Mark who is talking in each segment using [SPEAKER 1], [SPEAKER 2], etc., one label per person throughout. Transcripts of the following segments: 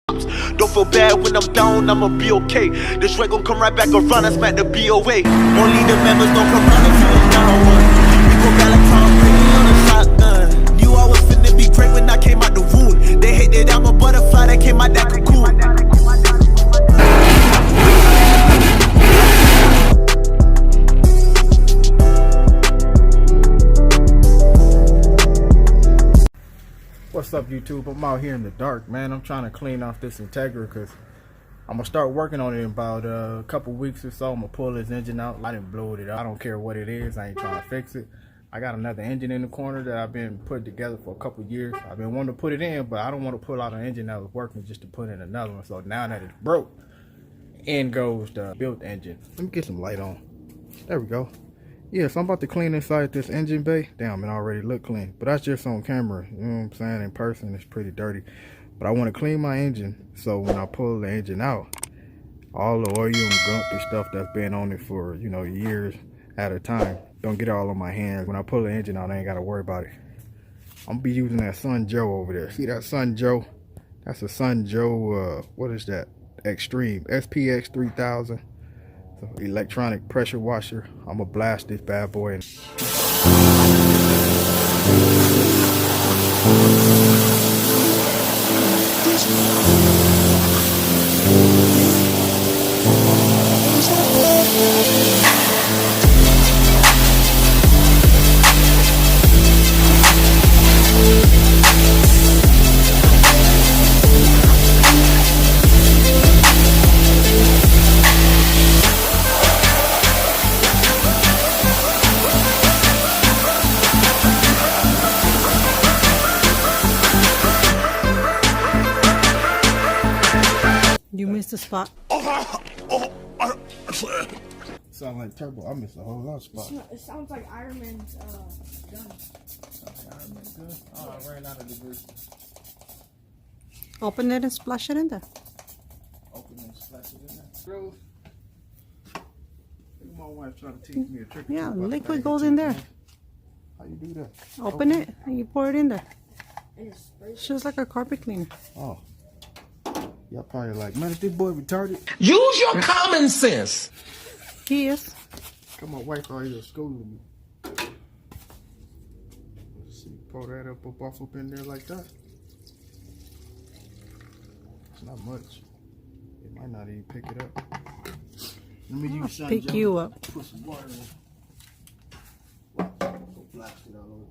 [SPEAKER 1] Don't feel bad when I'm down, I'ma be okay. This red gon' come right back around, I smack the BOA. Only the members don't come round if you ain't down one. We go back like Tom Brady on a shotgun. Knew I was finna be great when I came out the wound. They hate that I'm a butterfly that came out that cocoon.
[SPEAKER 2] What's up, YouTube? I'm out here in the dark, man. I'm trying to clean off this Integra because I'm gonna start working on it in about a couple weeks or so. I'm gonna pull this engine out. I didn't blow it up. I don't care what it is. I ain't trying to fix it. I got another engine in the corner that I've been putting together for a couple years. I've been wanting to put it in, but I don't want to pull out an engine that was working just to put in another one. So now that it's broke, in goes the built engine. Let me get some light on. There we go. Yeah, so I'm about to clean inside this engine bay. Damn, it already look clean. But that's just on camera. You know what I'm saying? In person, it's pretty dirty. But I want to clean my engine so when I pull the engine out, all the oil and gunk and stuff that's been on it for, you know, years at a time, don't get it all on my hands. When I pull the engine out, I ain't got to worry about it. I'm going to be using that Sun Joe over there. See that Sun Joe? That's a Sun Joe, what is that? Extreme, SPX3000. So electronic pressure washer. I'm gonna blast this bad boy in.
[SPEAKER 3] You missed a spot.
[SPEAKER 2] Sound like turbo. I missed a whole lot of spots.
[SPEAKER 4] It sounds like Iron Man's gun.
[SPEAKER 2] Sounds like Iron Man's gun. Oh, I ran out of the grease.
[SPEAKER 3] Open it and splash it in there.
[SPEAKER 2] Open and splash it in there. Bro, my wife trying to teach me a trick.
[SPEAKER 3] Yeah, liquid goes in there.
[SPEAKER 2] How you do that?
[SPEAKER 3] Open it and you pour it in there.
[SPEAKER 4] And it's spray.
[SPEAKER 3] It's just like a carpet cleaner.
[SPEAKER 2] Oh. Y'all probably like, man, is this boy retarded?
[SPEAKER 5] Use your common sense.
[SPEAKER 3] He is.
[SPEAKER 2] Come on, wife out here schooling me. Let's see, pour that up in there like that. It's not much. It might not even pick it up. Let me use Sun
[SPEAKER 3] Pick
[SPEAKER 2] Joe.
[SPEAKER 3] you up.
[SPEAKER 2] Put some water in. Watch, go blast it all over.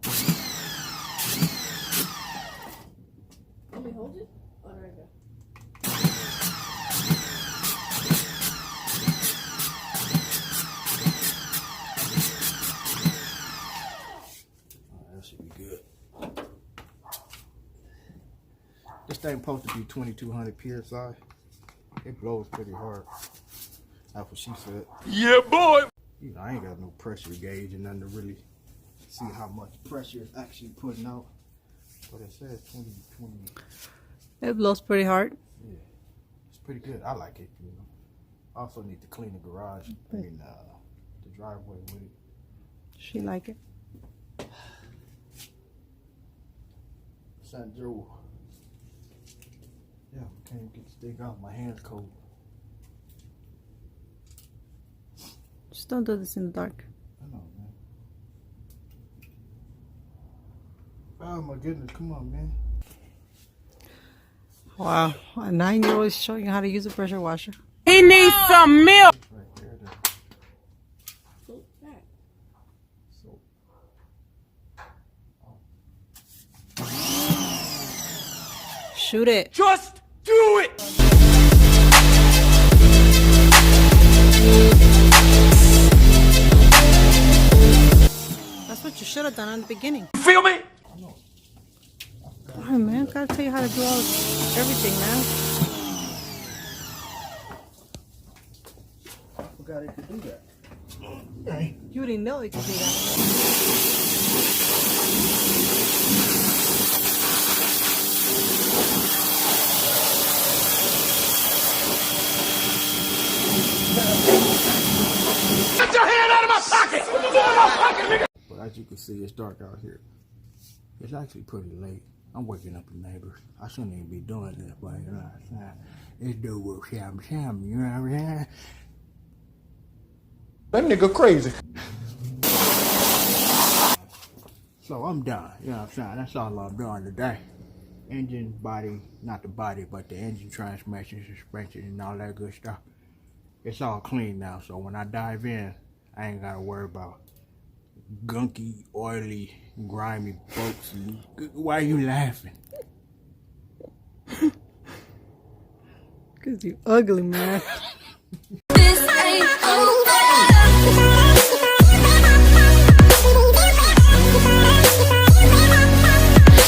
[SPEAKER 4] Let me hold it? Oh, there we go.
[SPEAKER 2] That should be good. This thing supposed to be 2200 psi. It blows pretty hard. That's what she said.
[SPEAKER 5] Yeah, boy.
[SPEAKER 2] You know, I ain't got no pressure gauge and nothing to really see how much pressure it's actually putting out. But it says 20.
[SPEAKER 3] It blows pretty hard.
[SPEAKER 2] Yeah, it's pretty good. I like it. You know, I also need to clean the garage. I mean, the driveway with it.
[SPEAKER 3] She like it.
[SPEAKER 2] Sun Joe. Yeah, can't get this thing out. My hand's cold.
[SPEAKER 3] Just don't do this in the dark.
[SPEAKER 2] I know, man. Oh my goodness, come on, man.
[SPEAKER 3] Wow, a 9-year-old is showing you how to use a pressure washer.
[SPEAKER 5] He needs some milk.
[SPEAKER 2] Right there,
[SPEAKER 4] Float back.
[SPEAKER 2] So.
[SPEAKER 3] Shoot it.
[SPEAKER 5] Just do it.
[SPEAKER 3] That's what you should have done in the beginning.
[SPEAKER 5] You feel me?
[SPEAKER 3] Oh man, gotta tell you how to do all everything, man.
[SPEAKER 2] I forgot it could do that.
[SPEAKER 3] You didn't know it could do that.
[SPEAKER 5] Get your hand out of my pocket. Get out of my pocket, nigga.
[SPEAKER 2] But as you can see, it's dark out here. It's actually pretty late. I'm waking up the neighbors. I shouldn't even be doing this, but you know what I'm saying? This dude will sham, you know what I'm saying? That nigga crazy. So I'm done, you know what I'm saying? That's all I'm doing today. Engine, body, not the body, but the engine, transmission, suspension, and all that good stuff. It's all clean now, so when I dive in, I ain't gotta worry about gunky, oily, grimy bolts. Why are you laughing?
[SPEAKER 3] Cause you ugly, man.